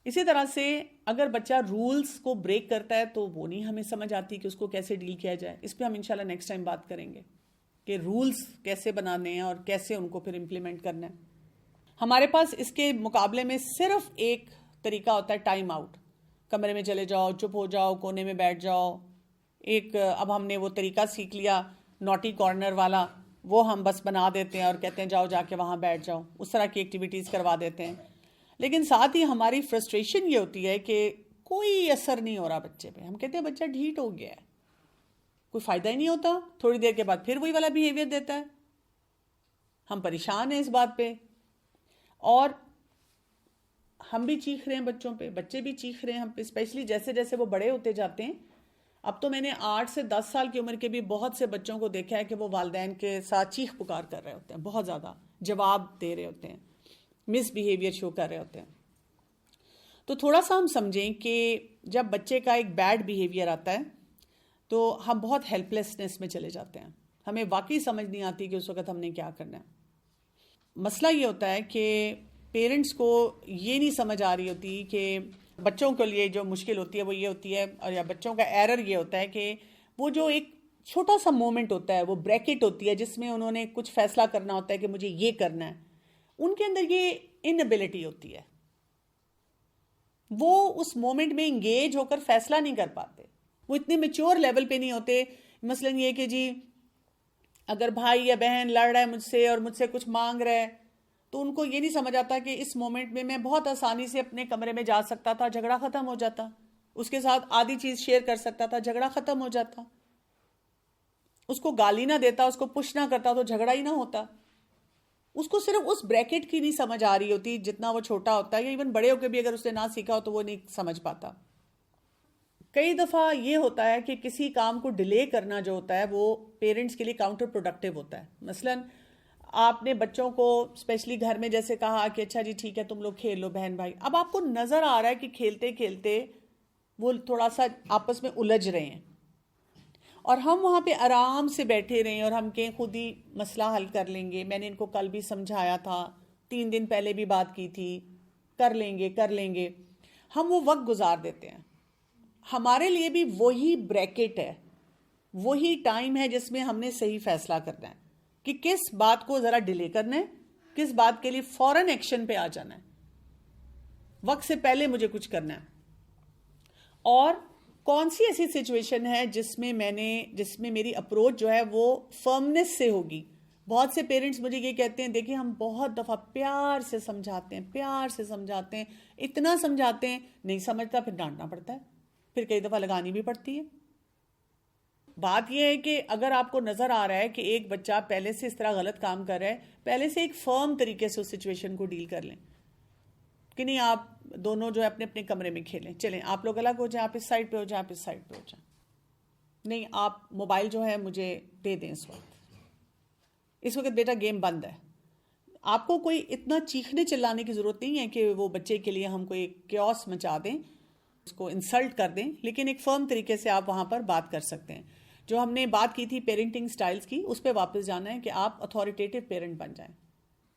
اسی طرح سے اگر بچہ رولز کو بریک کرتا ہے تو وہ نہیں ہمیں سمجھ آتی کہ اس کو کیسے ڈیل کیا جائے. اس پہ ہم انشاءاللہ نیکسٹ ٹائم بات کریں گے کہ رولز کیسے بنانے ہیں اور کیسے ان کو پھر امپلیمنٹ کرنا ہے. ہمارے پاس اس کے مقابلے میں صرف ایک طریقہ ہوتا ہے ٹائم آؤٹ. کمرے میں چلے جاؤ, چپ ہو جاؤ, کونے میں بیٹھ جاؤ. اب ہم نے وہ طریقہ سیکھ لیا نوٹی کارنر والا, وہ ہم بس بنا دیتے ہیں اور کہتے ہیں جاؤ جا کے وہاں بیٹھ جاؤ. اس طرح کی ایکٹیویٹیز کروا دیتے ہیں. لیکن ساتھ ہی ہماری فرسٹریشن یہ ہوتی ہے کہ کوئی اثر نہیں ہو رہا بچے پہ. ہم کہتے ہیں بچہ ڈھیٹ ہو گیا ہے, کوئی فائدہ ہی نہیں ہوتا. تھوڑی دیر کے بعد پھر وہی والا بیہیویئر دیتا ہے. ہم پریشان ہیں اس بات پہ, اور ہم بھی چیخ رہے ہیں بچوں پہ, بچے بھی چیخ رہے ہیں ہم پہ, اسپیشلی جیسے جیسے وہ بڑے ہوتے جاتے ہیں. اب تو میں نے 8 سے 10 سال کی عمر کے بھی بہت سے بچوں کو دیکھا ہے کہ وہ والدین کے ساتھ چیخ پکار کر رہے ہوتے ہیں, بہت زیادہ جواب دے رہے ہوتے ہیں, مس بیہیویئر شو کر رہے ہوتے ہیں. تو تھوڑا سا ہم سمجھیں کہ جب بچے کا ایک بیڈ بیہیویئر آتا ہے تو ہم بہت ہیلپ لیسنس میں چلے جاتے ہیں. ہمیں واقعی سمجھ نہیں آتی کہ اس وقت ہم نے کیا کرنا ہے. مسئلہ یہ ہوتا ہے کہ پیرنٹس کو یہ نہیں سمجھ آ رہی ہوتی کہ بچوں کے لیے جو مشکل ہوتی ہے وہ یہ ہوتی ہے, اور یا بچوں کا ایرر یہ ہوتا ہے کہ وہ جو ایک چھوٹا سا مومنٹ ہوتا ہے, وہ بریکٹ ہوتی ہے جس میں انہوں نے کچھ فیصلہ کرنا ہوتا ہے کہ مجھے یہ کرنا ہے, ان کے اندر یہ انیبلٹی ہوتی ہے. وہ اس مومنٹ میں انگیج ہو کر فیصلہ نہیں کر پاتے, وہ اتنے میچور لیول پہ نہیں ہوتے. مثلا یہ کہ جی اگر بھائی یا بہن لڑ رہا ہے مجھ سے اور مجھ سے کچھ مانگ رہا ہے, تو ان کو یہ نہیں سمجھ آتا کہ اس مومنٹ میں بہت آسانی سے اپنے کمرے میں جا سکتا تھا, جھگڑا ختم ہو جاتا, اس کے ساتھ آدھی چیز شیئر کر سکتا تھا, جھگڑا ختم ہو جاتا. اس کو گالی نہ دیتا, اس کو پش نہ کرتا تو جھگڑا ہی نہ ہوتا. اس کو صرف اس بریکٹ کی نہیں سمجھ آ رہی ہوتی جتنا وہ چھوٹا ہوتا ہے, یا ایون بڑے ہو کے بھی اگر اس نے نہ سیکھا ہو تو وہ نہیں سمجھ پاتا. کئی دفعہ یہ ہوتا ہے کہ کسی کام کو ڈیلے کرنا جو ہوتا ہے وہ پیرنٹس کے لیے کاؤنٹر پروڈکٹیو ہوتا ہے. مثلا آپ نے بچوں کو اسپیشلی گھر میں جیسے کہا کہ اچھا جی ٹھیک ہے تم لوگ کھیل لو بہن بھائی, اب آپ کو نظر آ رہا ہے کہ کھیلتے کھیلتے وہ تھوڑا سا آپس میں الجھ رہے ہیں, اور ہم وہاں پہ آرام سے بیٹھے رہیں اور ہم کہیں خود ہی مسئلہ حل کر لیں گے, میں نے ان کو کل بھی سمجھایا تھا, 3 دن پہلے بھی بات کی تھی, کر لیں گے کر لیں گے. ہم وہ وقت گزار دیتے ہیں. ہمارے لیے بھی وہی بریکٹ ہے, وہی ٹائم ہے جس میں ہم نے صحیح فیصلہ کرنا ہے کہ کس بات کو ذرا ڈیلے کرنا ہے, کس بات کے لیے فوراً ایکشن پہ آ جانا ہے, وقت سے پہلے مجھے کچھ کرنا ہے, اور کون سی ایسی سچویشن ہے جس میں میری اپروچ جو ہے وہ فرمنس سے ہوگی. بہت سے پیرنٹس مجھے یہ کہتے ہیں دیکھیں ہم بہت دفعہ پیار سے سمجھاتے ہیں, اتنا سمجھاتے ہیں, نہیں سمجھتا, پھر ڈانٹنا پڑتا ہے, پھر کئی دفعہ لگانی بھی پڑتی ہے. بات یہ ہے کہ اگر آپ کو نظر آ رہا ہے کہ ایک بچہ پہلے سے اس طرح غلط کام کر رہا ہے, پہلے سے ایک فرم طریقے سے اس سچویشن کو ڈیل کر لیں کہ نہیں آپ دونوں جو ہے اپنے اپنے کمرے میں کھیلیں, چلیں آپ لوگ الگ ہو جائیں, آپ اس سائڈ پہ ہو جائیں, آپ اس سائڈ پہ ہو جائیں, نہیں آپ موبائل جو ہے مجھے دے دیں اس وقت بیٹا گیم بند ہے. آپ کو کوئی اتنا چیخنے چلانے کی ضرورت نہیں ہے کہ وہ بچے کے لیے ہم کوئی کیوس مچا دیں, اس کو انسلٹ کر دیں, لیکن ایک فرم طریقے سے آپ وہاں پر بات کر سکتے ہیں. جو ہم نے بات کی تھی پیرنٹنگ سٹائلز کی, اس پہ واپس جانا ہے کہ آپ اتھارٹیٹیو پیرنٹ بن جائیں.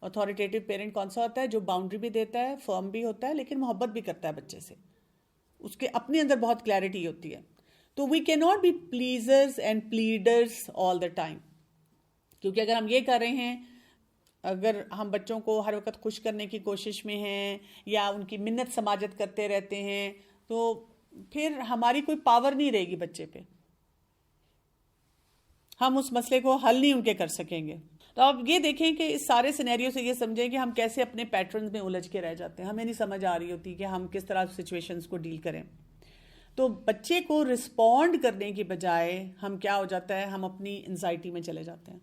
اتھارٹیٹیو پیرنٹ کون سا ہوتا ہے؟ جو باؤنڈری بھی دیتا ہے, فرم بھی ہوتا ہے, لیکن محبت بھی کرتا ہے بچے سے, اس کے اپنے اندر بہت کلیئرٹی ہوتی ہے. تو we can not be pleasers and pleaders all the time, کیونکہ اگر ہم یہ کر رہے ہیں, اگر ہم بچوں کو ہر وقت خوش کرنے کی کوشش میں ہیں یا ان کی منت سماجت کرتے رہتے ہیں, تو پھر ہماری کوئی پاور نہیں رہے گی بچے پہ, ہم اس مسئلے کو حل نہیں ان کے کر سکیں گے. تو آپ یہ دیکھیں کہ اس سارے سینیریو سے یہ سمجھیں کہ ہم کیسے اپنے پیٹرنز میں الجھ کے رہ جاتے ہیں, ہمیں نہیں سمجھ آ رہی ہوتی کہ ہم کس طرح سچویشنز کو ڈیل کریں. تو بچے کو رسپونڈ کرنے کی بجائے ہم کیا ہو جاتا ہے, ہم اپنی انزائٹی میں چلے جاتے ہیں,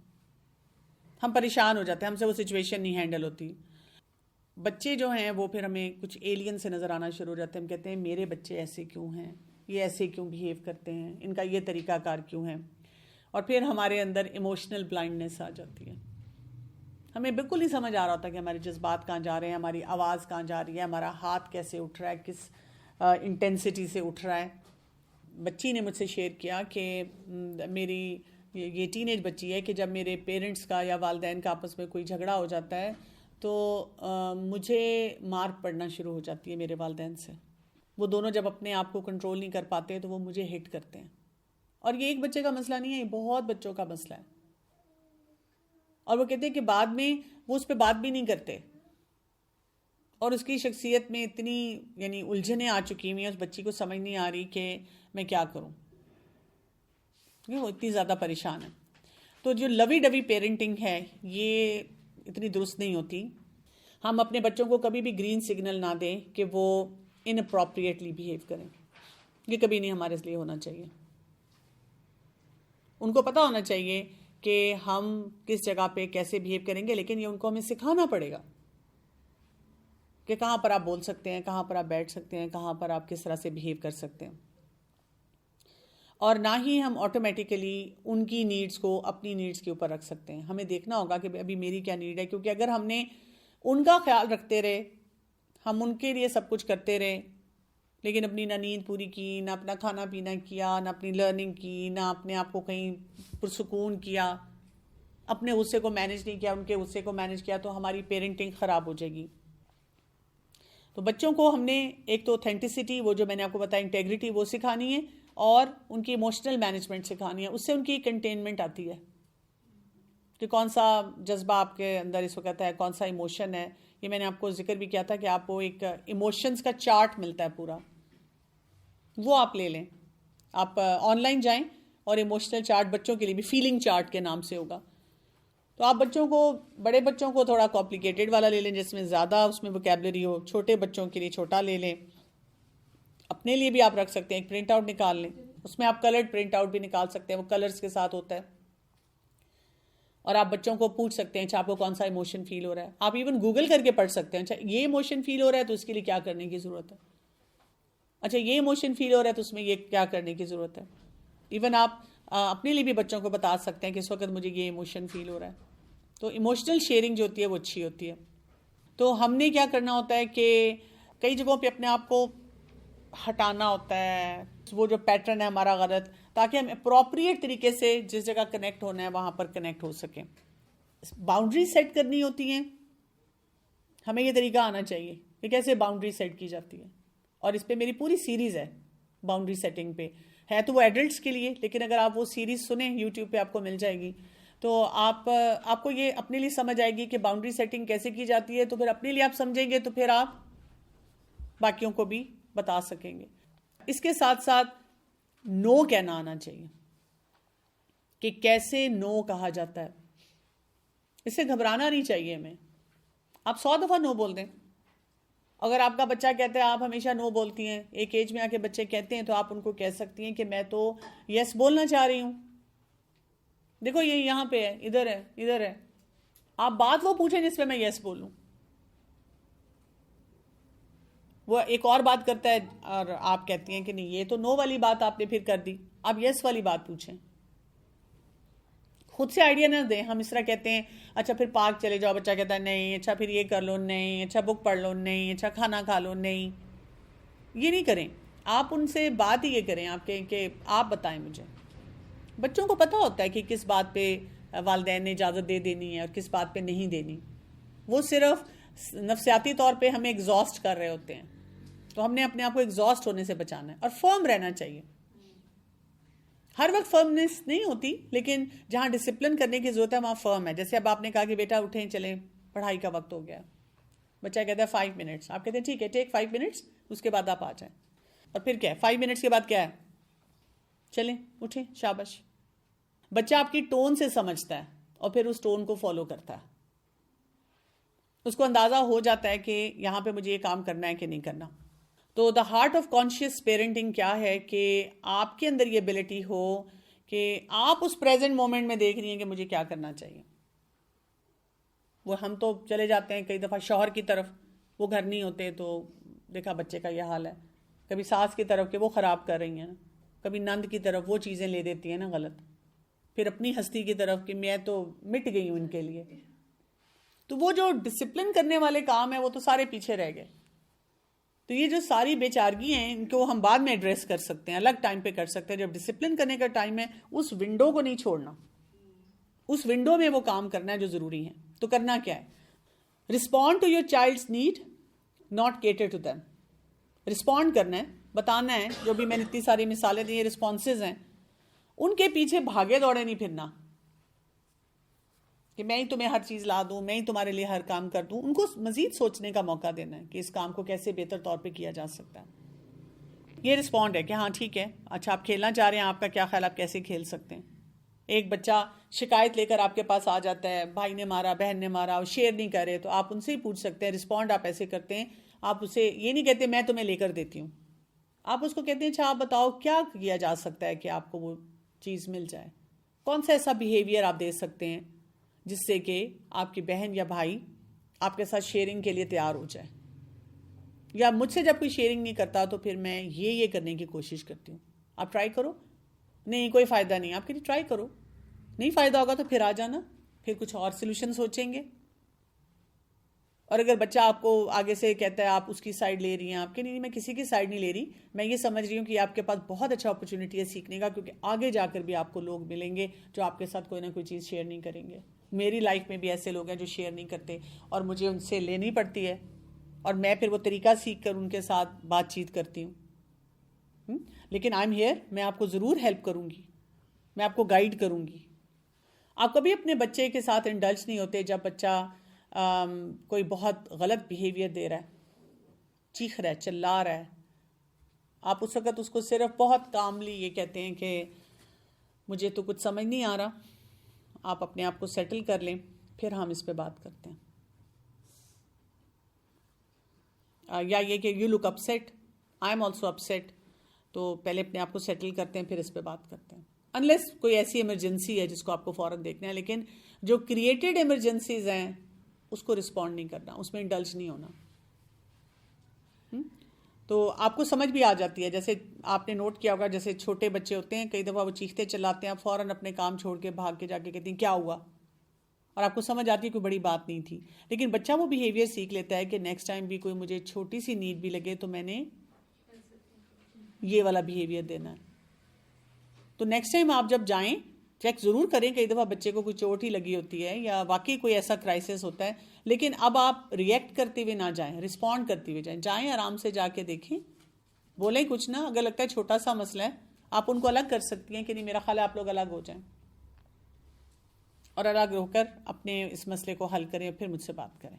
ہم پریشان ہو جاتے ہیں, ہم سے وہ سچویشن نہیں ہینڈل ہوتی. بچے جو ہیں وہ پھر ہمیں کچھ ایلین سے نظر آنا شروع ہو جاتے ہیں, ہم کہتے ہیں میرے بچے ایسے کیوں ہیں, یہ ایسے کیوں بیہیو کرتے ہیں, ان کا یہ طریقہ کار کیوں ہے, اور پھر ہمارے اندر ایموشنل بلائنڈنس آ جاتی ہے. ہمیں بالکل نہیں سمجھ آ رہا ہوتا کہ ہمارے جذبات کہاں جا رہے ہیں, ہماری آواز کہاں جا رہی ہے, ہمارا ہاتھ کیسے اٹھ رہا ہے, کس انٹینسٹی سے اٹھ رہا ہے. بچی نے مجھ سے شیئر کیا کہ میری یہ ٹین ایج بچی ہے کہ جب میرے پیرنٹس کا یا والدین کا آپس میں کوئی جھگڑا ہو جاتا ہے تو مجھے مار پڑنا شروع ہو جاتی ہے میرے والدین سے. وہ دونوں جب اپنے آپ کو کنٹرول نہیں کر پاتے تو وہ مجھے ہٹ کرتے ہیں. اور یہ ایک بچے کا مسئلہ نہیں ہے، یہ بہت بچوں کا مسئلہ ہے. اور وہ کہتے ہیں کہ بعد میں وہ اس پہ بات بھی نہیں کرتے، اور اس کی شخصیت میں اتنی یعنی الجھنیں آ چکی ہوئی ہیں، اس بچی کو سمجھ نہیں آ رہی کہ میں کیا کروں، وہ اتنی زیادہ پریشان ہے. تو جو لوی ڈوی پیرنٹنگ ہے یہ اتنی درست نہیں ہوتی. ہم اپنے بچوں کو کبھی بھی گرین سگنل نہ دیں کہ وہ ان اپروپریٹلی بیہیو کریں. یہ کبھی نہیں ہمارے لیے ہونا چاہیے. ان کو پتہ ہونا چاہیے کہ ہم کس جگہ پہ کیسے بیہیو کریں گے، لیکن یہ ان کو ہمیں سکھانا پڑے گا کہ کہاں پر آپ بول سکتے ہیں، کہاں پر آپ بیٹھ سکتے ہیں، کہاں پر آپ کس طرح سے بیہیو کر سکتے ہیں. اور نہ ہی ہم آٹومیٹیکلی ان کی نیڈز کو اپنی نیڈز کے اوپر رکھ سکتے ہیں. ہمیں دیکھنا ہوگا کہ ابھی میری کیا نیڈ ہے، کیونکہ اگر ہم نے ان کا خیال رکھتے رہے، ہم ان کے لیے سب کچھ کرتے رہے، لیکن اپنی نہ نیند پوری کی، نہ اپنا کھانا پینا کیا، نہ اپنی لرننگ کی، نہ اپنے آپ کو کہیں پرسکون کیا، اپنے غصے کو مینیج نہیں کیا، ان کے غصے کو مینیج کیا، تو ہماری پیرنٹنگ خراب ہو جائے گی. تو بچوں کو ہم نے ایک تو اوتھینٹسٹی، وہ جو میں نے آپ کو بتایا انٹیگریٹی، وہ سکھانی ہے، اور ان کی ایموشنل مینجمنٹ سکھانی ہے. اس سے ان کی کنٹینمنٹ آتی ہے کہ کون سا جذبہ آپ کے اندر اس وقت ہے، کون سا ایموشن ہے. یہ میں نے آپ کو ذکر بھی کیا تھا کہ آپ کو ایک ایموشنز کا چارٹ ملتا ہے پورا، وہ آپ لے لیں. آپ آن لائن جائیں اور ایموشنل چارٹ بچوں کے لیے بھی فیلنگ چارٹ کے نام سے ہوگا. تو آپ بچوں کو، بڑے بچوں کو تھوڑا کمپلیکیٹڈ والا لے لیں جس میں زیادہ اس میں ووکیبلری ہو، چھوٹے بچوں کے لیے چھوٹا لے لیں. اپنے لیے بھی آپ رکھ سکتے ہیں، ایک پرنٹ آؤٹ نکال لیں، اس میں آپ کلرڈ پرنٹ آؤٹ بھی نکال سکتے ہیں، وہ کلرز کے ساتھ ہوتا ہے. اور آپ بچوں کو پوچھ سکتے ہیں اچھا آپ کو کون سا ایموشن فیل ہو رہا ہے. آپ ایون گوگل کر کے پڑھ سکتے ہیں اچھا یہ ایموشن فیل ہو رہا ہے تو اس کے لیے کیا کرنے کی ضرورت ہے، اچھا یہ ایموشن فیل ہو رہا ہے تو اس میں یہ کیا کرنے کی ضرورت ہے. ایون آپ اپنے لیے بھی بچوں کو بتا سکتے ہیں کہ اس وقت مجھے یہ ایموشن فیل ہو رہا ہے. تو ایموشنل شیئرنگ جو ہوتی ہے وہ اچھی ہوتی ہے. تو ہم نے کیا کرنا ہوتا ہے کہ کئی جگہوں پہ اپنے آپ کو ہٹانا ہوتا ہے وہ جو پیٹرن ہے ہمارا غلط، تاکہ ہم اپروپریٹ طریقے سے جس جگہ کنیکٹ ہونا ہے وہاں پر کنیکٹ ہو سکیں. باؤنڈری سیٹ کرنی ہوتی ہیں، ہمیں یہ طریقہ آنا چاہیے کہ کیسے باؤنڈری سیٹ کی جاتی ہے. اور اس پہ میری پوری سیریز ہے باؤنڈری سیٹنگ پہ، ہے تو وہ ایڈلٹس کے لیے، لیکن اگر آپ وہ سیریز سنیں یوٹیوب پہ آپ کو مل جائے گی تو آپ کو یہ اپنے لیے سمجھ آئے گی کہ باؤنڈری سیٹنگ کیسے کی جاتی ہے. تو پھر اپنے لیے آپ سمجھیں گے تو پھر آپ باقیوں کو بھی بتا سکیں گے. اس کے ساتھ ساتھ نو کہنا آنا چاہیے کہ کیسے نو کہا جاتا ہے. اس سے گھبرانا نہیں چاہیے ہمیں. آپ 100 دفعہ نو بول دیں. اگر آپ کا بچہ کہتا ہے آپ ہمیشہ نو بولتی ہیں، ایک ایج میں آ کے بچے کہتے ہیں، تو آپ ان کو کہہ سکتی ہیں کہ میں تو یس بولنا چاہ رہی ہوں، دیکھو یہ یہاں پہ ہے، ادھر ہے، ادھر ہے. آپ بات وہ پوچھیں جس پہ میں یس بولوں. وہ ایک اور بات کرتا ہے اور آپ کہتی ہیں کہ نہیں یہ تو نو والی بات آپ نے پھر کر دی، آپ یس والی بات پوچھیں. خود سے آئیڈیا نہ دیں. ہم اس طرح کہتے ہیں اچھا پھر پارک چلے جاؤ، بچہ کہتا ہے نہیں، اچھا پھر یہ کر لو، نہیں، اچھا بک پڑھ لو، نہیں، اچھا کھانا کھا لو، نہیں. یہ نہیں کریں. آپ ان سے بات ہی یہ کریں آپ کہ آپ بتائیں مجھے. بچوں کو پتہ ہوتا ہے کہ کس بات پہ والدین نے اجازت دے دینی ہے اور کس بات پہ نہیں دینی. وہ صرف نفسیاتی طور پہ ہمیں ایگزاسٹ کر رہے ہوتے ہیں. تو ہم نے اپنے آپ کو ایگزاسٹ ہونے سے بچانا ہے اور فرم رہنا چاہیے. ہر وقت فرمنس نہیں ہوتی، لیکن جہاں ڈسپلن کرنے کی ضرورت ہے وہاں فرم ہے. جیسے اب آپ نے کہا کہ بیٹا اٹھیں چلیں پڑھائی کا وقت ہو گیا، بچہ کہتا ہے 5 منٹس، آپ کہتے ہیں ٹھیک ہے ٹیک 5 منٹس، اس کے بعد آپ آ جائیں. اور پھر کیا ہے 5 منٹس کے بعد کیا ہے، چلیں اٹھیں، شاباش. بچہ آپ کی ٹون سے سمجھتا ہے اور پھر اس ٹون کو فالو کرتا ہے. اس کو اندازہ ہو جاتا ہے کہ یہاں پہ مجھے یہ کام کرنا ہے کہ نہیں کرنا. تو the heart of conscious parenting کیا ہے کہ آپ کے اندر یہ ایبلٹی ہو کہ آپ اس پریزنٹ مومنٹ میں دیکھ رہی ہیں کہ مجھے کیا کرنا چاہیے. وہ ہم تو چلے جاتے ہیں کئی دفعہ شوہر کی طرف، وہ گھر نہیں ہوتے، تو دیکھا بچے کا یہ حال ہے. کبھی ساس کی طرف کہ وہ خراب کر رہی ہیں، کبھی نند کی طرف وہ چیزیں لے دیتی ہیں نا غلط، پھر اپنی ہستی کی طرف کہ میں تو مٹ گئی ہوں ان کے لیے. تو وہ جو ڈسپلن کرنے والے کام ہیں وہ تو سارے پیچھے رہ گئے. تو یہ جو ساری بے چارگی ہیں ان کو ہم بعد میں ایڈریس کر سکتے ہیں، الگ ٹائم پہ کر سکتے ہیں. جب ڈسپلن کرنے کا ٹائم ہے اس ونڈو کو نہیں چھوڑنا، اس ونڈو میں وہ کام کرنا ہے جو ضروری ہے. تو کرنا کیا ہے، respond to your child's need, not cater to them. Respond کرنا ہے، بتانا ہے. جو بھی میں نے اتنی ساری مثالیں دی ہیں رسپانسز ہیں، ان کے پیچھے بھاگے دوڑے نہیں پھرنا کہ میں ہی تمہیں ہر چیز لا دوں، میں ہی تمہارے لیے ہر کام کر دوں. ان کو مزید سوچنے کا موقع دینا ہے کہ اس کام کو کیسے بہتر طور پہ کیا جا سکتا ہے. یہ رسپونڈ ہے کہ ہاں ٹھیک ہے، اچھا آپ کھیلنا چاہ رہے ہیں، آپ کا کیا خیال، آپ کیسے کھیل سکتے ہیں. ایک بچہ شکایت لے کر آپ کے پاس آ جاتا ہے، بھائی نے مارا، بہن نے مارا، اور شیئر نہیں کر رہے، تو آپ ان سے ہی پوچھ سکتے ہیں. رسپونڈ آپ ایسے کرتے ہیں، آپ اسے یہ نہیں کہتے میں تمہیں لے کر دیتی ہوں، آپ اس کو کہتے ہیں اچھا آپ بتاؤ کیا کیا جا سکتا ہے کہ آپ کو وہ چیز مل جائے. کون سا ایسا بیہیویئر آپ دے سکتے ہیں جس سے کہ آپ کی بہن یا بھائی آپ کے ساتھ شیئرنگ کے لیے تیار ہو جائے. یا مجھ سے جب کوئی شیئرنگ نہیں کرتا تو پھر میں یہ کرنے کی کوشش کرتی ہوں. آپ ٹرائی کرو، نہیں کوئی فائدہ نہیں، آپ کے لیے ٹرائی کرو، نہیں فائدہ ہوگا تو پھر آ جانا، پھر کچھ اور سلوشن سوچیں گے. اور اگر بچہ آپ کو آگے سے کہتا ہے آپ اس کی سائڈ لے رہی ہیں، آپ کے نہیں، میں کسی کی سائڈ نہیں لے رہی، میں یہ سمجھ رہی ہوں کہ آپ کے پاس بہت اچھا اپرچونٹی ہے سیکھنے کا، کیونکہ آگے جا کر بھی آپ کو لوگ ملیں گے جو آپ کے ساتھ کوئی نہ کوئی چیز شیئر نہیں کریں گے. میری لائف میں بھی ایسے لوگ ہیں جو شیئر نہیں کرتے اور مجھے ان سے لینی پڑتی ہے، اور میں پھر وہ طریقہ سیکھ کر ان کے ساتھ بات چیت کرتی ہوں. لیکن آئی ایم ہیئر، میں آپ کو ضرور ہیلپ کروں گی، میں آپ کو گائیڈ کروں گی. آپ کبھی اپنے بچے کے ساتھ انڈلج نہیں ہوتے جب بچہ کوئی بہت غلط بیہیویئر دے رہا ہے، چیخ رہا ہے، چلا رہا ہے. آپ اس وقت اس کو صرف بہت کاملی یہ کہتے ہیں کہ مجھے تو کچھ سمجھ نہیں آ رہا، آپ اپنے آپ کو سیٹل کر لیں، پھر ہم اس پہ بات کرتے ہیں. یا یہ کہ you look upset, I am also upset, تو پہلے اپنے آپ کو سیٹل کرتے ہیں، پھر اس پہ بات کرتے ہیں. انلیس کوئی ایسی ایمرجنسی ہے جس کو آپ کو فوراً دیکھنا ہے. لیکن جو کریٹڈ ایمرجنسیز ہیں اس کو رسپونڈ نہیں کرنا، اس میں انڈلج نہیں ہونا. تو آپ کو سمجھ بھی آ جاتی ہے. جیسے آپ نے نوٹ کیا ہوگا، جیسے چھوٹے بچے ہوتے ہیں کئی دفعہ وہ چیختے چلاتے ہیں، فوراً اپنے کام چھوڑ کے بھاگ کے جا کے کہتے ہیں کیا ہوا، اور آپ کو سمجھ آتی ہے کوئی بڑی بات نہیں تھی. لیکن بچہ وہ بیہیویئر سیکھ لیتا ہے کہ نیکسٹ ٹائم بھی کوئی مجھے چھوٹی سی نیڈ بھی لگے تو میں نے یہ والا بیہیویئر دینا ہے. تو نیکسٹ ٹائم آپ جب جائیں چیک ضرور کریں. کئی دفعہ بچے کو کوئی چوٹ ہی لگی ہوتی ہے یا واقعی کوئی ایسا کرائسس ہوتا ہے، لیکن اب آپ ریئیکٹ کرتے ہوئے نہ جائیں، رسپونڈ کرتے ہوئے جائیں آرام سے جا کے دیکھیں، بولیں کچھ نہ. اگر لگتا ہے چھوٹا سا مسئلہ ہے آپ ان کو الگ کر سکتی ہیں کہ نہیں، میرا خیال ہے آپ لوگ الگ ہو جائیں، اور الگ ہو کر اپنے اس مسئلے کو حل کریں اور پھر مجھ سے بات کریں.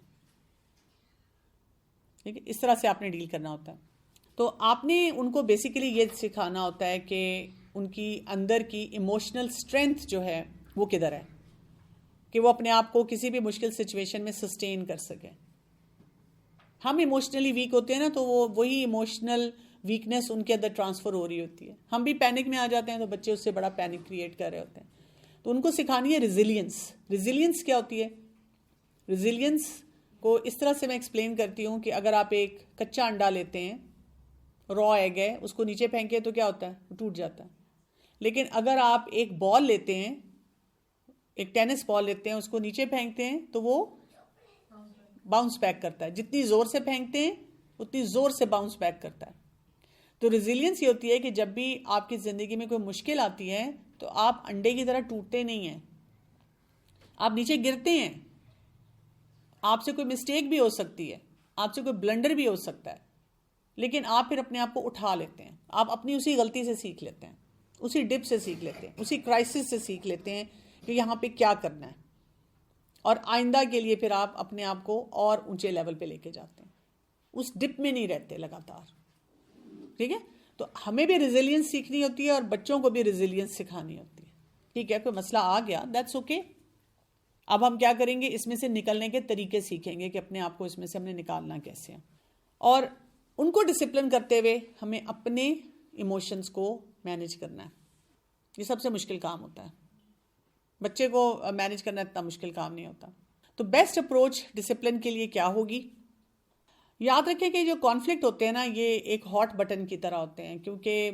ٹھیک ہے، اس طرح سے آپ نے ڈیل کرنا ہوتا ہے. تو آپ نے ان کو بیسیکلی یہ سکھانا ہوتا ہے کہ ان کی اندر کی ایموشنل اسٹرینتھ جو ہے وہ کدھر ہے، کہ وہ اپنے آپ کو کسی بھی مشکل سچویشن میں سسٹین کر سکے. ہم ایموشنلی ویک ہوتے ہیں نا، تو وہی ایموشنل ویکنس ان کے اندر ٹرانسفر ہو رہی ہوتی ہے. ہم بھی پینک میں آ جاتے ہیں تو بچے اس سے بڑا پینک کریٹ کر رہے ہوتے ہیں. تو ان کو سکھانی ہے ریزیلینس. ریزیلینس کیا ہوتی ہے؟ ریزیلینس کو اس طرح سے میں ایکسپلین کرتی ہوں کہ اگر آپ ایک کچا انڈا لیتے ہیں، را ایگ ہے، اس کو نیچے پھینکے تو کیا ہوتا ہے؟ وہ ٹوٹ جاتا ہے. لیکن اگر آپ ایک بال لیتے ہیں، ایک ٹینس بال لیتے ہیں، اس کو نیچے پھینکتے ہیں تو وہ باؤنس بیک کرتا ہے. جتنی زور سے پھینکتے ہیں اتنی زور سے باؤنس بیک کرتا ہے. تو ریزیلینس یہ ہوتی ہے کہ جب بھی آپ کی زندگی میں کوئی مشکل آتی ہے تو آپ انڈے کی طرح ٹوٹتے نہیں ہیں، آپ نیچے گرتے ہیں. آپ سے کوئی مسٹیک بھی ہو سکتی ہے، آپ سے کوئی بلنڈر بھی ہو سکتا ہے، لیکن آپ پھر اپنے آپ کو اٹھا لیتے ہیں. آپ اپنی اسی غلطی سے سیکھ لیتے ہیں، اسی ڈپ سے سیکھ لیتے ہیں، اسی کرائسس سے سیکھ لیتے ہیں کہ یہاں پہ کیا کرنا ہے، اور آئندہ کے لیے پھر آپ اپنے آپ کو اور اونچے لیول پہ لے کے جاتے ہیں. اس ڈپ میں نہیں رہتے لگاتار. ٹھیک ہے، تو ہمیں بھی ریزیلینس سیکھنی ہوتی ہے اور بچوں کو بھی ریزیلینس سکھانی ہوتی ہے. ٹھیک ہے، کوئی مسئلہ آ گیا، دیٹس اوکے. اب ہم کیا کریں گے، اس میں سے نکلنے کے طریقے سیکھیں گے کہ اپنے آپ کو اس میں سے ہم نے نکالنا کیسے ہے. اور ان کو ڈسپلن کرتے ہوئے ہمیں اپنے ایموشنز کو مینیج کرنا ہے. یہ سب سے مشکل کام ہوتا ہے. بچے کو مینیج کرنا اتنا مشکل کام نہیں ہوتا. تو بیسٹ اپروچ ڈسپلن کے لیے کیا ہوگی؟ یاد رکھیں کہ جو کانفلکٹ ہوتے ہیں نا، یہ ایک ہاٹ بٹن کی طرح ہوتے ہیں. کیونکہ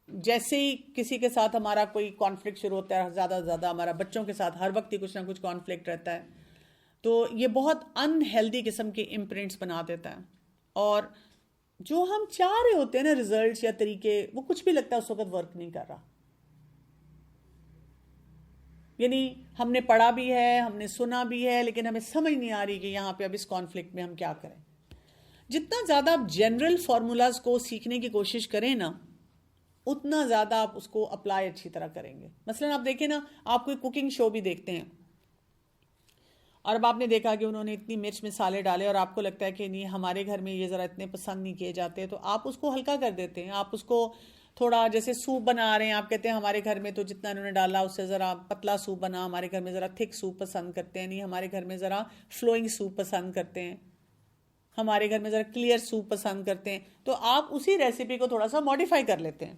جیسے ہی کسی کے ساتھ ہمارا کوئی کانفلکٹ شروع ہوتا ہے، زیادہ سے زیادہ ہمارا بچوں کے ساتھ ہر وقت ہی کچھ نہ کچھ کانفلکٹ رہتا ہے، تو یہ بہت ان ہیلدی قسم کے امپرنٹس بنا دیتا ہے. اور جو ہم چاہ رہے ہوتے ہیں نا ریزلٹس یا طریقے، وہ کچھ بھی لگتا ہے اس وقت ورک نہیں کر رہا. یعنی ہم نے پڑھا بھی ہے، ہم نے سنا بھی ہے، لیکن ہمیں سمجھ نہیں آ رہی کہ یہاں پہ اب اس کانفلکٹ میں ہم کیا کریں. جتنا زیادہ آپ جنرل فارمولاز کو سیکھنے کی کوشش کریں نا، اتنا زیادہ آپ اس کو اپلائی اچھی طرح کریں گے. مثلا آپ دیکھیں نا، آپ کوئی کوکنگ شو بھی دیکھتے ہیں اور اب آپ نے دیکھا کہ انہوں نے اتنی مرچ مسالے ڈالے اور آپ کو لگتا ہے کہ نہیں ہمارے گھر میں یہ ذرا اتنے پسند نہیں کیے جاتے، تو آپ اس کو ہلکا کر دیتے ہیں. آپ اس کو تھوڑا جیسے سوپ بنا رہے ہیں، آپ کہتے ہیں ہمارے گھر میں تو جتنا انہوں نے ڈالا اس سے ذرا پتلا سوپ بنا، ہمارے گھر میں ذرا تھک سوپ پسند کرتے ہیں، نہیں ہمارے گھر میں ذرا فلوئنگ سوپ پسند کرتے ہیں، ہمارے گھر میں ذرا کلیئر سوپ پسند کرتے ہیں. تو آپ اسی ریسیپی کو تھوڑا سا ماڈیفائی کر لیتے ہیں.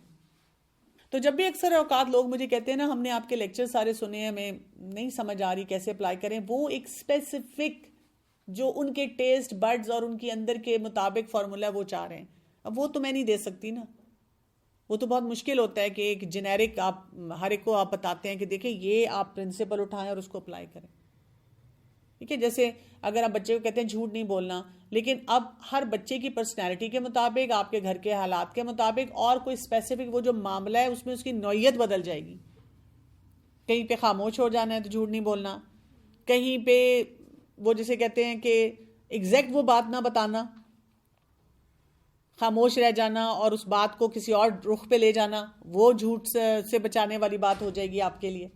تو جب بھی اکثر اوقات لوگ مجھے کہتے ہیں نا ہم نے آپ کے لیکچر سارے سنے ہیں، ہمیں نہیں سمجھ آ رہی کیسے اپلائی کریں، وہ ایک اسپیسیفک جو ان کے ٹیسٹ بڈز اور ان کے اندر کے مطابق فارمولا وہ چاہ رہے ہیں، اب وہ تو میں نہیں دے سکتی نا. وہ تو بہت مشکل ہوتا ہے کہ ایک جنیرک آپ ہر ایک کو آپ بتاتے ہیں کہ دیکھیں یہ آپ پرنسپل اٹھائیں اور اس کو اپلائی کریں. ٹھیک ہے، جیسے اگر آپ بچے کو کہتے ہیں جھوٹ نہیں بولنا، لیکن اب ہر بچے کی پرسنالٹی کے مطابق، آپ کے گھر کے حالات کے مطابق اور کوئی اسپیسیفک وہ جو معاملہ ہے اس میں اس کی نوعیت بدل جائے گی. کہیں پہ خاموش ہو جانا ہے تو جھوٹ نہیں بولنا، کہیں پہ وہ جسے کہتے ہیں کہ ایگزیکٹ وہ بات نہ بتانا، خاموش رہ جانا اور اس بات کو کسی اور رخ پہ لے جانا، وہ جھوٹ سے بچانے والی بات ہو جائے گی آپ کے لیے.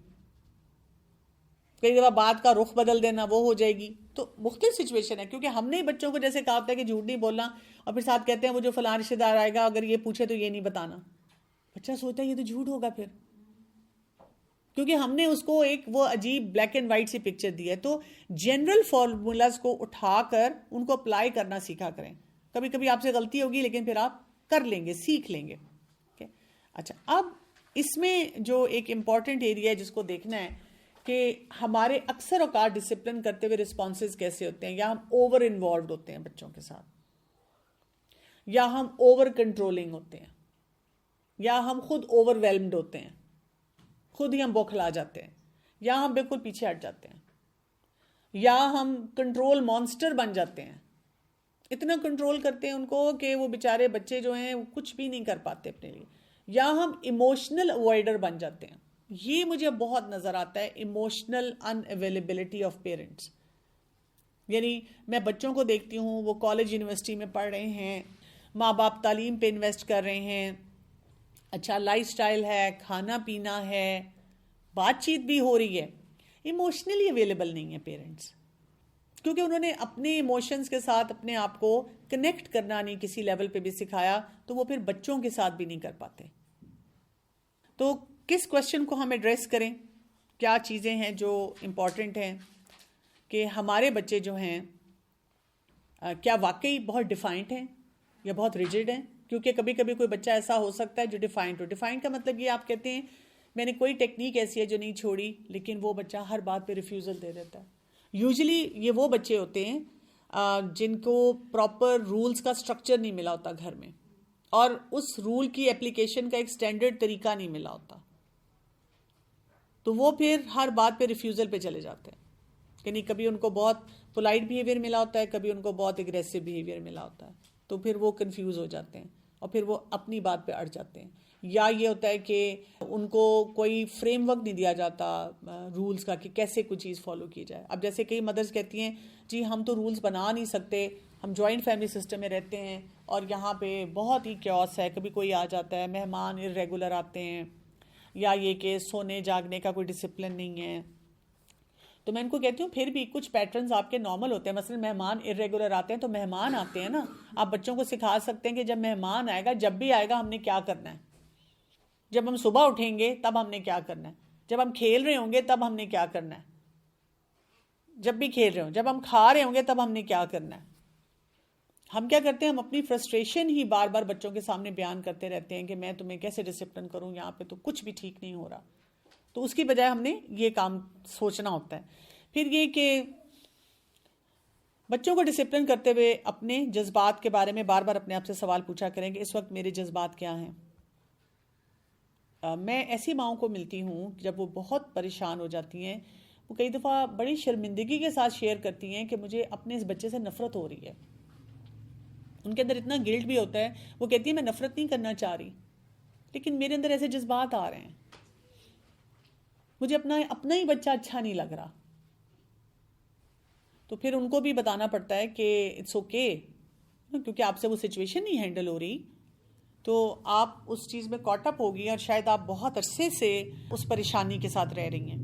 کئی دفعہ بات کا رخ بدل دینا وہ ہو جائے گی. تو مختلف سچویشن ہے، کیونکہ ہم نے بچوں کو جیسے کہا ہوتا ہے کہ جھوٹ نہیں بولنا، اور پھر ساتھ کہتے ہیں وہ جو فلاں رشتے دار آئے گا اگر یہ پوچھے تو یہ نہیں بتانا. بچہ سوچتا ہے یہ تو جھوٹ ہوگا پھر، کیونکہ ہم نے اس کو ایک وہ عجیب بلیک اینڈ وائٹ سی پکچر دی ہے. تو جنرل فارمولاز کو اٹھا کر ان کو اپلائی کرنا سیکھا کریں. کبھی کبھی آپ سے غلطی ہوگی لیکن پھر آپ کر لیں گے، سیکھ لیں گے. اچھا، اب اس میں جو ایک امپورٹنٹ ایریا ہے جس کو دیکھنا ہے کہ ہمارے اکثر اوقات ڈسپلن کرتے ہوئے رسپانسز کیسے ہوتے ہیں، یا ہم اوور انوالوڈ ہوتے ہیں بچوں کے ساتھ، یا ہم اوور کنٹرولنگ ہوتے ہیں، یا ہم خود اوور ویلمڈ ہوتے ہیں، خود ہی ہم بوکھلا جاتے ہیں، یا ہم بالکل پیچھے ہٹ جاتے ہیں، یا ہم کنٹرول مانسٹر بن جاتے ہیں. اتنا کنٹرول کرتے ہیں ان کو کہ وہ بیچارے بچے جو ہیں وہ کچھ بھی نہیں کر پاتے اپنے لیے. یا ہم ایموشنل اوائڈر بن جاتے ہیں. یہ مجھے بہت نظر آتا ہے، emotional in availability of parents. یعنی میں بچوں کو دیکھتی ہوں، وہ کالج یونیورسٹی میں پڑھ رہے ہیں، ماں باپ تعلیم پہ انویسٹ کر رہے ہیں، اچھا لائف سٹائل ہے، کھانا پینا ہے، بات چیت بھی ہو رہی ہے، ایموشنلی اویلیبل نہیں ہے پیرنٹس، کیونکہ انہوں نے اپنے ایموشنز کے ساتھ اپنے آپ کو کنیکٹ کرنا نہیں کسی لیول پہ بھی سکھایا، تو وہ پھر بچوں کے ساتھ بھی نہیں کر پاتے. تو کس کوشچن کو ہم ایڈریس کریں، کیا چیزیں ہیں جو امپورٹنٹ ہیں کہ ہمارے بچے جو ہیں کیا واقعی بہت ڈیفائنڈ ہیں یا بہت ریجڈ ہیں. کیونکہ کبھی کبھی کوئی بچہ ایسا ہو سکتا ہے جو ڈیفائنڈ ہو. ڈیفائنڈ کا مطلب یہ آپ کہتے ہیں میں نے کوئی ٹیکنیک ایسی ہے جو نہیں چھوڑی، لیکن وہ بچہ ہر بات پہ ریفیوزل دے دیتا ہے. یوزلی یہ وہ بچے ہوتے ہیں جن کو پراپر رولز کا سٹرکچر نہیں ملا ہوتا گھر میں، اور اس رول کی اپلیکیشن کا ایک سٹینڈرڈ طریقہ نہیں ملا ہوتا، تو وہ پھر ہر بات پہ ریفیوزل پہ چلے جاتے ہیں. یعنی کبھی ان کو بہت پولائٹ بیہیویئر ملا ہوتا ہے، کبھی ان کو بہت اگریسو بیہیویئر ملا ہوتا ہے، تو پھر وہ کنفیوز ہو جاتے ہیں اور پھر وہ اپنی بات پہ اڑ جاتے ہیں. یا یہ ہوتا ہے کہ ان کو کوئی فریم ورک نہیں دیا جاتا رولز کا کہ کیسے کوئی چیز فالو کی جائے. اب جیسے کئی مدرس کہتی ہیں جی ہم تو رولز بنا نہیں سکتے، ہم جوائنٹ فیملی سسٹم میں رہتے ہیں اور یہاں پہ بہت ہی کیوس ہے، کبھی کوئی آ جاتا ہے، مہمان irregular آتے ہیں، یا یہ کہ سونے جاگنے کا کوئی ڈسپلن نہیں ہے. تو میں ان کو کہتی ہوں پھر بھی کچھ پیٹرنز آپ کے نارمل ہوتے ہیں. مثلا مہمان irregular آتے ہیں تو مہمان آتے ہیں نا، آپ بچوں کو سکھا سکتے ہیں کہ جب مہمان آئے گا، جب بھی آئے گا ہم نے کیا کرنا ہے. جب ہم صبح اٹھیں گے تب ہم نے کیا کرنا ہے، جب ہم کھیل رہے ہوں گے تب ہم نے کیا کرنا ہے، جب بھی کھیل رہے ہوں، جب ہم کھا رہے ہوں گے تب ہم نے کیا کرنا ہے. ہم کیا کرتے ہیں، ہم اپنی فرسٹریشن ہی بار بار بچوں کے سامنے بیان کرتے رہتے ہیں کہ میں تمہیں کیسے ڈسپلن کروں، یہاں پہ تو کچھ بھی ٹھیک نہیں ہو رہا. تو اس کی بجائے ہم نے یہ کام سوچنا ہوتا ہے. پھر یہ کہ بچوں کو ڈسپلن کرتے ہوئے اپنے جذبات کے بارے میں بار بار اپنے آپ سے سوال پوچھا کریں کہ اس وقت میرے جذبات کیا ہیں. میں ایسی ماؤں کو ملتی ہوں جب وہ بہت پریشان ہو جاتی ہیں، وہ کئی دفعہ بڑی شرمندگی کے ساتھ شیئر کرتی ہیں کہ مجھے اپنے اس بچے سے نفرت ہو رہی ہے. ان کے اندر اتنا گلٹ بھی ہوتا ہے، وہ کہتی ہیں میں نفرت نہیں کرنا چاہ رہی، لیکن میرے اندر ایسے جذبات آ رہے ہیں. مجھے اپنا ہی بچہ اچھا نہیں لگ رہا، تو پھر ان کو بھی بتانا پڑتا ہے کہ اٹس اوکے، کیونکہ آپ سے وہ سچویشن نہیں ہینڈل ہو رہی، تو آپ اس چیز میں کاٹ اپ ہوگی اور شاید آپ بہت عرصے سے اس پریشانی کے ساتھ رہ رہی ہیں۔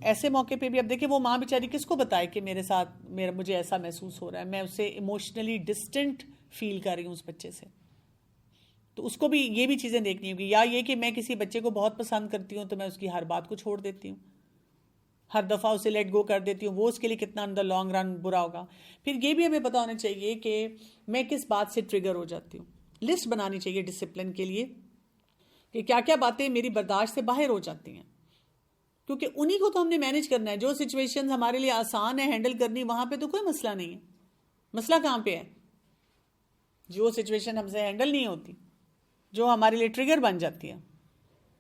ایسے موقع پہ بھی اب دیکھیں وہ ماں بیچاری کس کو بتائے کہ میرے ساتھ مجھے ایسا محسوس ہو رہا ہے، میں اسے ایموشنلی ڈسٹنٹ فیل کر رہی ہوں اس بچے سے، تو اس کو بھی یہ بھی چیزیں دیکھنی ہوگی۔ یا یہ کہ میں کسی بچے کو بہت پسند کرتی ہوں تو میں اس کی ہر بات کو چھوڑ دیتی ہوں، ہر دفعہ اسے لیٹ گو کر دیتی ہوں، وہ اس کے لیے کتنا اندر لانگ رن برا ہوگا۔ پھر یہ بھی ہمیں پتا ہونا چاہیے کہ میں کس بات سے ٹریگر ہو جاتی ہوں، لسٹ بنانی چاہیے ڈسپلن کے لیے کہ کیا کیا باتیں میری برداشت سے باہر ہو جاتی ہیں، کیونکہ انہی کو تو ہم نے مینیج کرنا ہے۔ جو سچویشن ہمارے لیے آسان ہے ہینڈل کرنی، وہاں پہ تو کوئی مسئلہ نہیں ہے۔ مسئلہ کہاں پہ ہے؟ جو سچویشن ہم سے ہینڈل نہیں ہوتی، جو ہمارے لیے ٹریگر بن جاتی ہے۔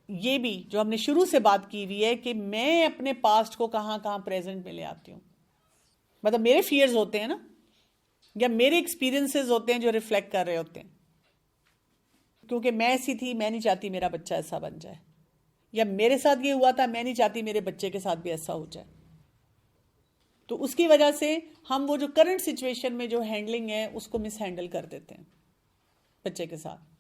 یہ بھی جو ہم نے شروع سے بات کی ہوئی ہے کہ میں اپنے پاسٹ کو کہاں کہاں پریزنٹ میں لے آتی ہوں، مطلب میرے فیئرز ہوتے ہیں نا، یا میرے ایکسپیرینسز ہوتے ہیں جو ریفلیکٹ کر رہے ہوتے ہیں، کیونکہ میں ایسی تھی، میں نہیں چاہتی میرا بچہ ایسا بن جائے، یا میرے ساتھ یہ ہوا تھا، میں نہیں چاہتی میرے بچے کے ساتھ بھی ایسا ہو جائے۔ تو اس کی وجہ سے ہم وہ جو کرنٹ سچویشن میں جو ہینڈلنگ ہے اس کو مس ہینڈل کر دیتے ہیں بچے کے ساتھ۔